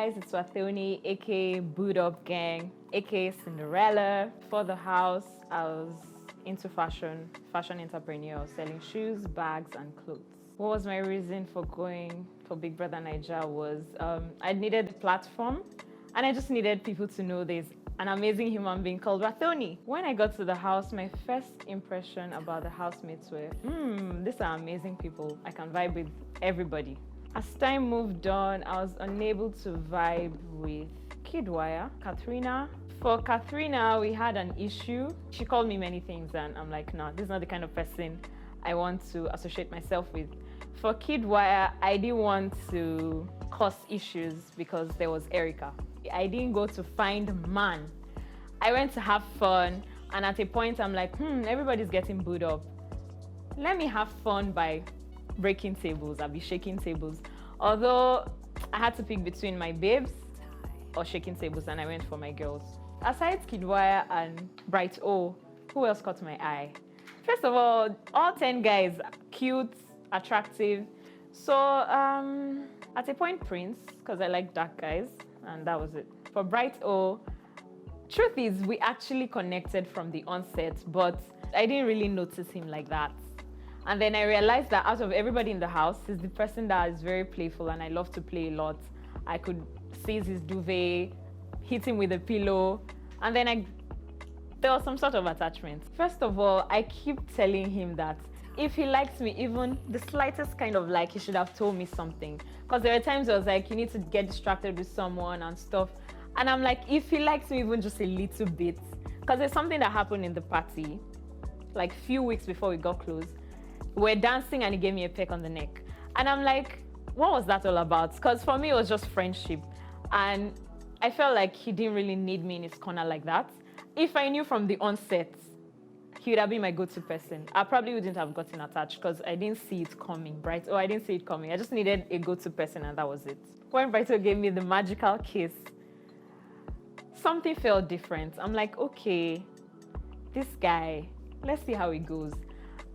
guys, it's Wathoni, aka Boot Up Gang, aka Cinderella. For the house, I was into fashion entrepreneur, selling shoes, bags, and clothes. What was my reason for going for Big Brother Naija was I needed a platform and I just needed people to know there's an amazing human being called Wathoni. When I got to the house, my first impression about the housemates were, these are amazing people. I can vibe with everybody. As time moved on, I was unable to vibe with Kidwire, Katharina. For Katharina, we had an issue. She called me many things and I'm like, no, this is not the kind of person I want to associate myself with. For Kidwire, I didn't want to cause issues because there was Erica. I didn't go to find man. I went to have fun, and at a point I'm like, everybody's getting booed up. Let me have fun by breaking tables. I'll be shaking tables. Although I had to pick between my babes or shaking tables, and I went for my girls. Aside Kidwire and Brighto, who else caught my eye? First of all 10 guys, cute, attractive. So at a point, Prince, because I like dark guys, and that was it. For Brighto, truth is, we actually connected from the onset, but I didn't really notice him like that. And then I realized that out of everybody in the house, he's the person that is very playful, and I love to play a lot. I could seize his duvet, hit him with a pillow, and then there was some sort of attachment. First of all, I keep telling him that if he likes me, even the slightest kind of like, he should have told me something. Because there were times I was like, you need to get distracted with someone and stuff. And I'm like, if he likes me even just a little bit, because there's something that happened in the party, like a few weeks before we got close. We're dancing and he gave me a peck on the neck. And I'm like, what was that all about? Because for me, it was just friendship. And I felt like he didn't really need me in his corner like that. If I knew from the onset, he would have been my go-to person. I probably wouldn't have gotten attached because I didn't see it coming, Brighto. I didn't see it coming. I just needed a go-to person and that was it. When Brighto gave me the magical kiss, something felt different. I'm like, okay, this guy, let's see how it goes.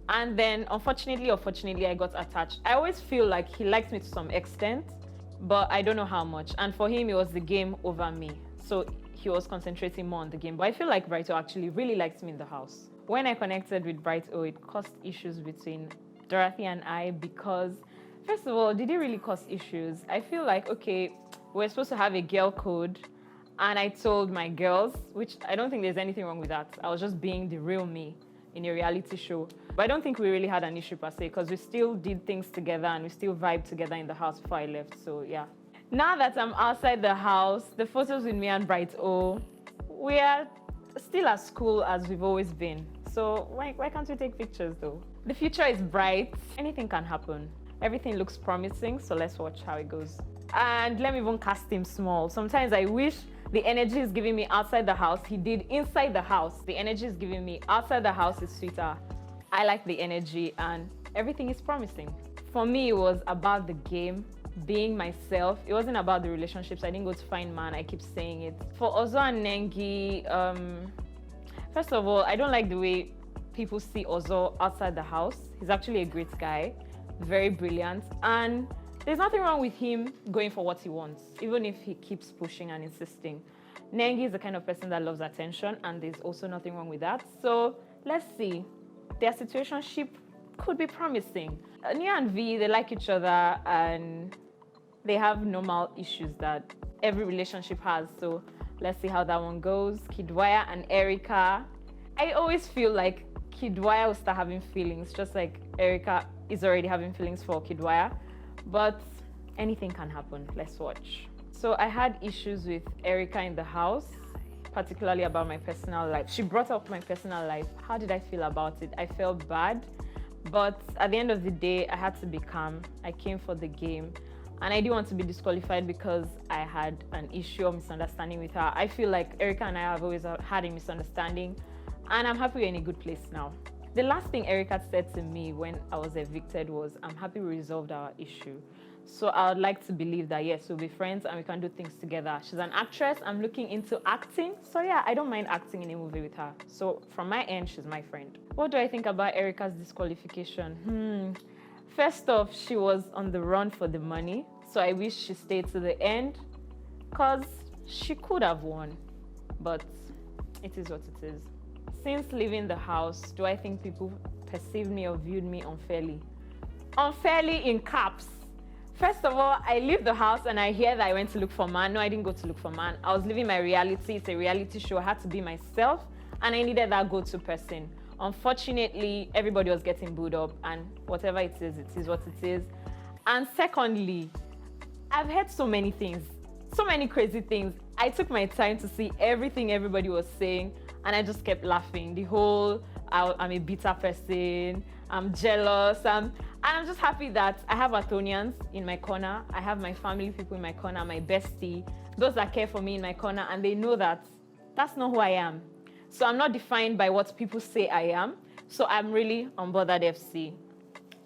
And then unfortunately, I got attached. I always feel like he likes me to some extent, but I don't know how much. And for him, it was the game over me. So he was concentrating more on the game. But I feel like Brighto actually really likes me in the house. When I connected with Brighto, it caused issues between Dorothy and I because, first of all, did it really cause issues? I feel like, okay, we're supposed to have a girl code, and I told my girls, which I don't think there's anything wrong with that. I was just being the real me in a reality show. But I don't think we really had an issue per se because we still did things together and we still vibed together in the house before I left, so yeah. Now that I'm outside the house, the photos with me and Brighto, we are still as cool as we've always been. So why can't we take pictures though? The future is bright. Anything can happen. Everything looks promising, so let's watch how it goes. And let me even cast him small. Sometimes I wish the energy is giving me outside the house, he did inside the house. The energy is giving me outside the house is sweeter. I like the energy and everything is promising. For me, it was about the game, being myself. It wasn't about the relationships. I didn't go to find man. I keep saying it. For Ozo and Nengi, first of all, I don't like the way people see Ozo outside the house. He's actually a great guy, very brilliant. And there's nothing wrong with him going for what he wants, even if he keeps pushing and insisting. Nengi is the kind of person that loves attention, and there's also nothing wrong with that. So let's see. Their situationship could be promising. Nia and V, they like each other and they have normal issues that every relationship has. So let's see how that one goes. Kidwire and Erica. I always feel like Kidwire will start having feelings, just like Erica is already having feelings for Kidwire. But anything can happen. Let's watch. So I had issues with Erica in the house, particularly about my personal life. She brought up my personal life. How did I feel about it? I felt bad. But at the end of the day, I had to be calm. I came for the game. And I didn't want to be disqualified because I had an issue or misunderstanding with her. I feel like Erica and I have always had a misunderstanding. And I'm happy we're in a good place now. The last thing Erica said to me when I was evicted was, I'm happy we resolved our issue. So I would like to believe that, yes, we'll be friends and we can do things together. She's an actress. I'm looking into acting. So yeah, I don't mind acting in a movie with her. So from my end, she's my friend. What do I think about Erica's disqualification? First off, she was on the run for the money. So I wish she stayed to the end. because she could have won, but it is what it is. Since leaving the house, do I think people perceived me or viewed me unfairly? Unfairly in caps. First of all, I leave the house and I hear that I went to look for man. No, I didn't go to look for man. I was living my reality. It's a reality show. I had to be myself and I needed that go-to person. Unfortunately, everybody was getting booed up and whatever it is what it is. And secondly, I've heard so many things, so many crazy things. I took my time to see everything everybody was saying and I just kept laughing. The whole, I'm a bitter person, I'm jealous, and I'm just happy that I have Wathonians in my corner. I have my family people in my corner, my bestie, those that care for me in my corner, and they know that that's not who I am. So I'm not defined by what people say I am. So I'm really unbothered FC.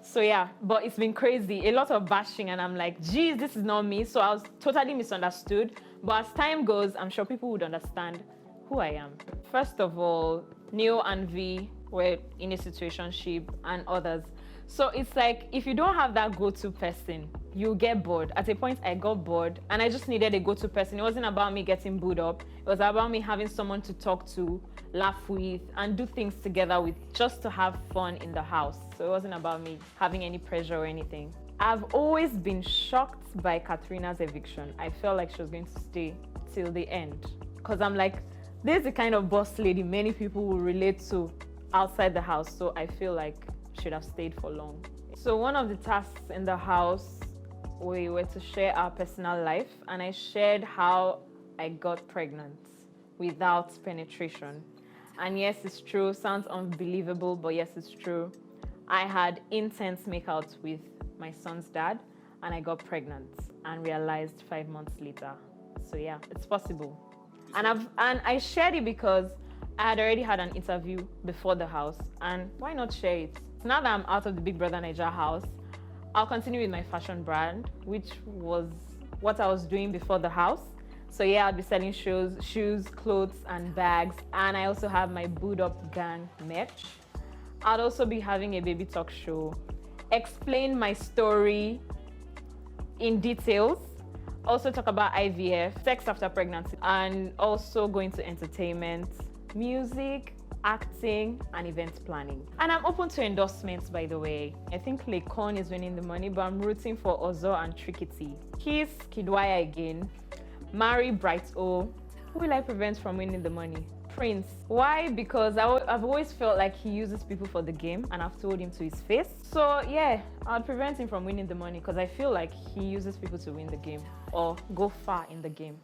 So yeah, but it's been crazy. A lot of bashing and I'm like, geez, this is not me. So I was totally misunderstood. But as time goes, I'm sure people would understand who I am. First of all, Neo and V were in a situationship and others. So it's like, if you don't have that go-to person, you get bored. At a point, I got bored and I just needed a go-to person. It wasn't about me getting booed up. It was about me having someone to talk to, laugh with, and do things together with, just to have fun in the house. So it wasn't about me having any pressure or anything. I've always been shocked by Katrina's eviction. I felt like she was going to stay till the end. Because I'm like, this is the kind of boss lady many people will relate to outside the house. So I feel like should have stayed for long. So one of the tasks in the house, we were to share our personal life, and I shared how I got pregnant without penetration. And yes, it's true, sounds unbelievable, but yes, it's true. I had intense makeouts with my son's dad and I got pregnant and realized 5 months later. So yeah, it's possible. And I shared it because I had already had an interview before the house, and why not share it? Now that I'm out of the BBNaija house, I'll continue with my fashion brand, which was what I was doing before the house. So yeah, I'll be selling shoes, clothes, and bags. And I also have my Boot Up Gang merch. I'll also be having a baby talk show, explain my story in details, also talk about IVF, sex after pregnancy, and also go into entertainment, music, acting, and event planning. And I'm open to endorsements, by the way. I think Lekon is winning the money, but I'm rooting for Ozo and Trikiti. Kiss Kidwaya again. Marry Brighto. Who will I prevent from winning the money? Prince. Why? Because I've always felt like he uses people for the game, and I've told him to his face. So yeah, I'd prevent him from winning the money because I feel like he uses people to win the game or go far in the game.